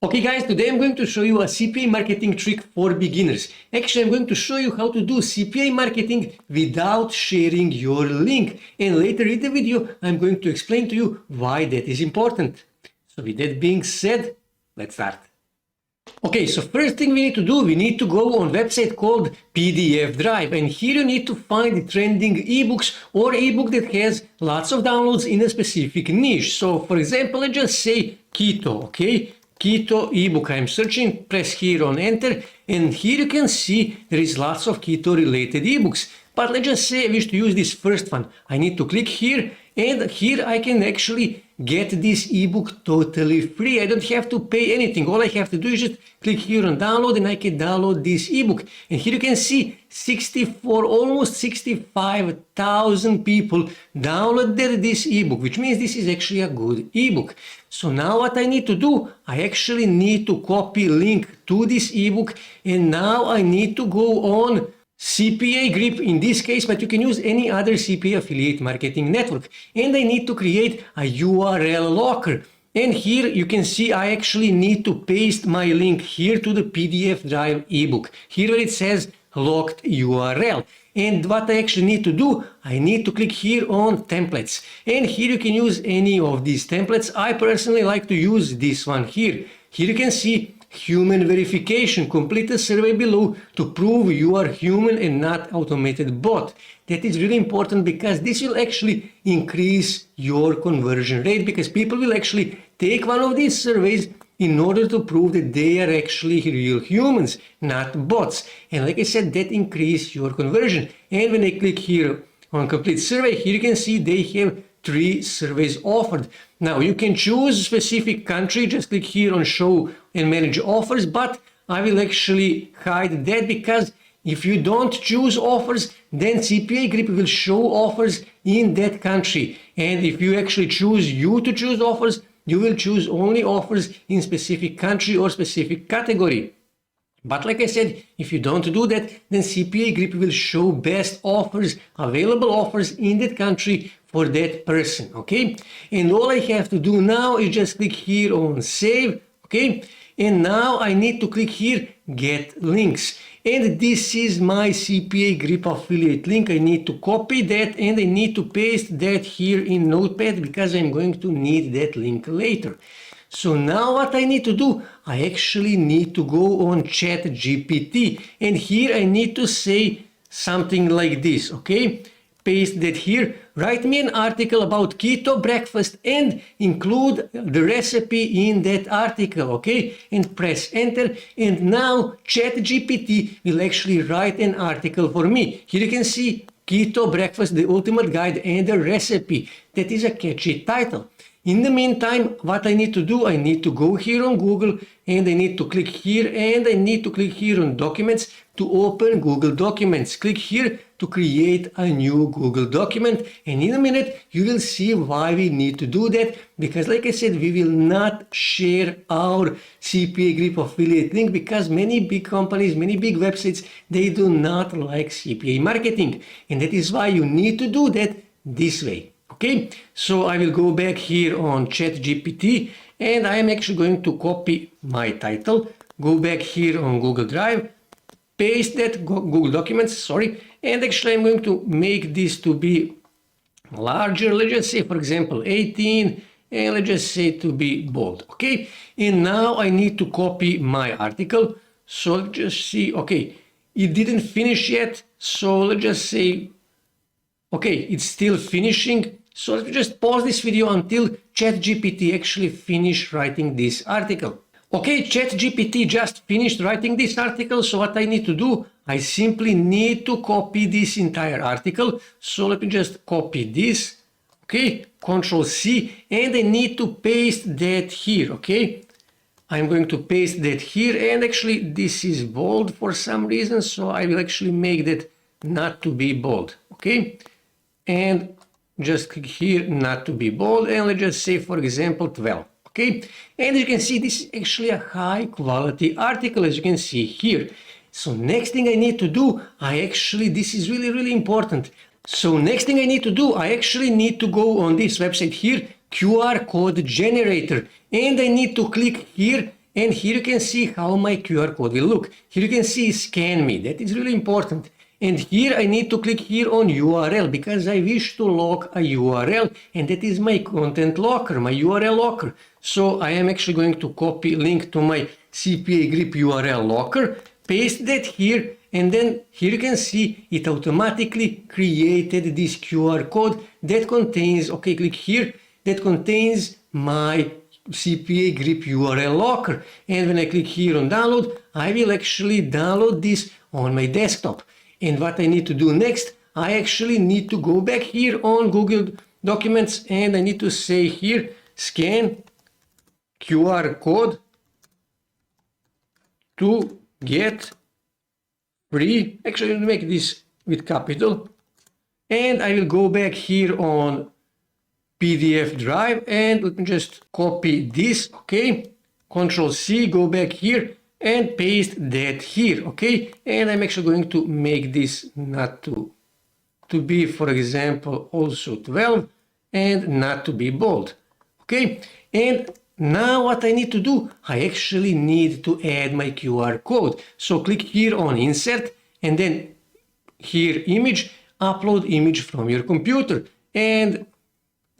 Okay guys, today I'm going to show you a CPA marketing trick for beginners. Actually, I'm going to show you how to do CPA marketing without sharing your link. And later in the video, I'm going to explain to you why that is important. So with that being said, let's start. Okay, so first thing we need to do, we need to go on a website called PDF Drive. And here you need to find trending ebooks or ebook that has lots of downloads in a specific niche. So for example, let's just say keto, okay? Keto ebook. I'm searching, press here on enter, and here you can see there is lots of keto related ebooks. But let's just say I wish to use this first one. I need to click here, and here I can actually get this ebook totally free. I don't have to pay anything. All I have to do is just click here on download, and I can download this ebook. And here you can see almost 65,000 people downloaded this ebook, which means this is actually a good ebook. So now what I need to do, I actually need to copy link to this ebook, and now I need to go on Cpagrip in this case, but you can use any other CPA affiliate marketing network. And I need to create a URL locker. And here you can see I actually need to paste my link here to the PDF Drive ebook. Here where it says locked URL. And what I actually need to do, I need to click here on templates. And here you can use any of these templates. I personally like to use this one here. Here you can see human verification. Complete a survey below to prove you are human and not automated bot. That is really important because this will actually increase your conversion rate, because people will actually take one of these surveys in order to prove that they are actually real humans, not bots. And like I said, that increases your conversion. And when I click here on complete survey, here you can see they have 3 surveys offered. Now you can choose a specific country, just click here on show and manage offers, but I will actually hide that, because if you don't choose offers, then Cpagrip will show offers in that country. And if you actually choose to choose offers, you will choose only offers in specific country or specific category. But like I said, if you don't do that, then Cpagrip will show best offers, available offers in that country for that person, okay? And all I have to do now is just click here on save, okay? And now I need to click here, get links. And this is my Cpagrip affiliate link. I need to copy that and I need to paste that here in Notepad, because I'm going to need that link later. So now what I need to do, I actually need to go on ChatGPT, and here I need to say something like this, okay? Paste that here, write me an article about keto breakfast and include the recipe in that article, okay? And press enter, and now ChatGPT will actually write an article for me. Here you can see keto breakfast, the ultimate guide and the recipe. That is a catchy title. In the meantime, what I need to do, I need to go here on Google, and I need to click here, and I need to click here on documents to open Google Documents. Click here to create a new Google document, and in a minute you will see why we need to do that, because like I said, we will not share our Cpagrip affiliate link, because many big companies, many big websites, they do not like CPA marketing, and that is why you need to do that this way. Okay, so I will go back here on ChatGPT, and I am actually going to copy my title, go back here on Google Drive, paste that Google Documents, sorry, and actually I'm going to make this to be larger. Let's just say, for example, 18, and let's just say to be bold, okay? And now I need to copy my article, so let's just see, okay, it didn't finish yet, so let's just say, okay, it's still finishing. So let's just pause this video until ChatGPT actually finished writing this article. Okay, ChatGPT just finished writing this article, so what I need to do, I simply need to copy this entire article. So let me just copy this, okay, Control C, and I need to paste that here, okay? I'm going to paste that here, and actually this is bold for some reason, so I will actually make that not to be bold, okay? And just click here, not to be bold, and let's just say, for example, 12, okay? And as you can see, this is actually a high quality article, as you can see here. So next thing I need to do, this is really, really important. So next thing I need to do, I actually need to go on this website here, QR code generator, and I need to click here And here you can see how my QR code will look. Here you can see scan me. That is really important. And here I need to click here on URL because I wish to lock a URL, and that is my content locker, my URL locker. So I am actually going to copy link to my Cpagrip URL locker, paste that here, and then here you can see it automatically created this QR code that contains, okay, click here, that contains my Cpagrip URL locker. And when I click here on download, I will actually download this on my desktop. And what I need to do next, I actually need to go back here on Google Documents, and I need to say here, scan QR code to get free. Actually, I'll make this with capital. And I will go back here on PDF drive, and let me just copy this, okay? Control C, go back here and paste that here, okay? And I'm actually going to make this not to be, for example, also 12, and not to be bold, okay? And now what I need to do, I actually need to add my QR code. So click here on insert, and then here image, upload image from your computer. And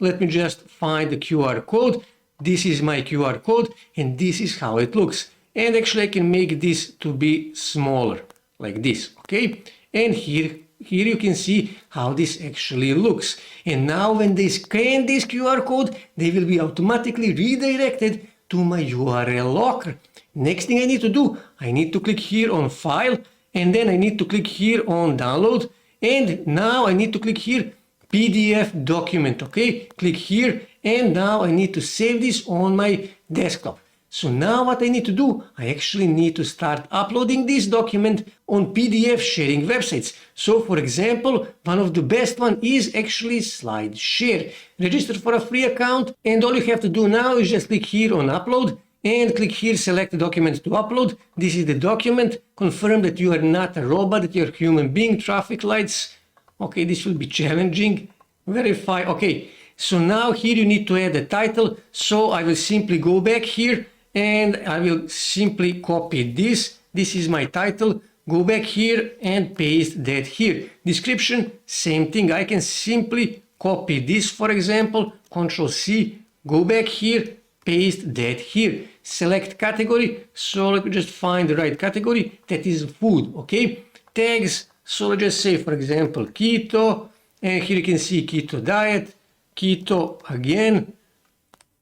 let me just find the QR code. This is my QR code, and this is how it looks. And actually I can make this to be smaller, like this, okay? And here you can see how this actually looks. And now when they scan this QR code, they will be automatically redirected to my URL locker. Next thing I need to do, I need to click here on File, and then I need to click here on Download, and now I need to click here PDF document, okay? Click here, and now I need to save this on my desktop. So now what I need to do, I actually need to start uploading this document on PDF sharing websites. So for example, one of the best one is actually SlideShare. Register for a free account, and all you have to do now is just click here on upload and click here select the document to upload. This is the document. Confirm that you are not a robot, that you're a human being. Traffic lights. Okay, this will be challenging. Verify. Okay, so now here you need to add a title. So I will simply go back here and I will simply copy this. This is my title. Go back here and paste that here. Description, same thing. I can simply copy this, for example, Control C, go back here, paste that here. Select category. So let me just find the right category. That is food, okay? Tags. So let's just say, for example, keto. And here you can see keto diet, keto again,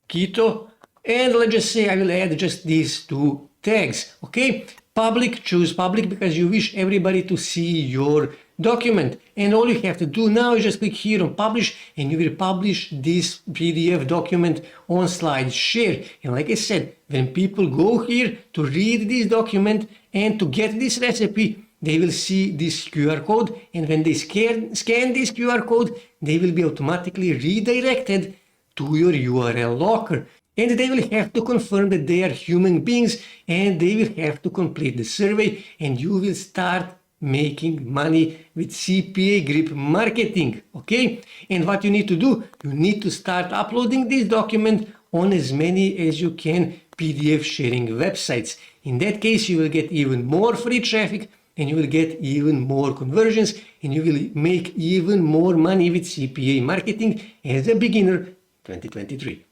keto. And let's just say I will add just these two tags, okay? Public, choose public because you wish everybody to see your document. And all you have to do now is just click here on publish, and you will publish this PDF document on SlideShare. And like I said, when people go here to read this document and to get this recipe, they will see this QR code, and when they scan this QR code, they will be automatically redirected to your URL locker. And they will have to confirm that they are human beings, and they will have to complete the survey, and you will start making money with Cpagrip marketing, okay? And what you need to do, you need to start uploading this document on as many as you can PDF sharing websites. In that case, you will get even more free traffic, and you will get even more conversions, and you will make even more money with CPA marketing as a beginner 2023.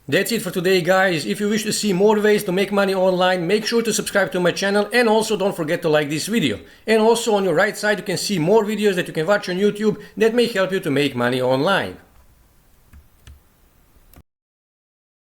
That's it for today, guys. If you wish to see more ways to make money online, make sure to subscribe to my channel, and also don't forget to like this video. And also on your right side you can see more videos that you can watch on YouTube that may help you to make money online.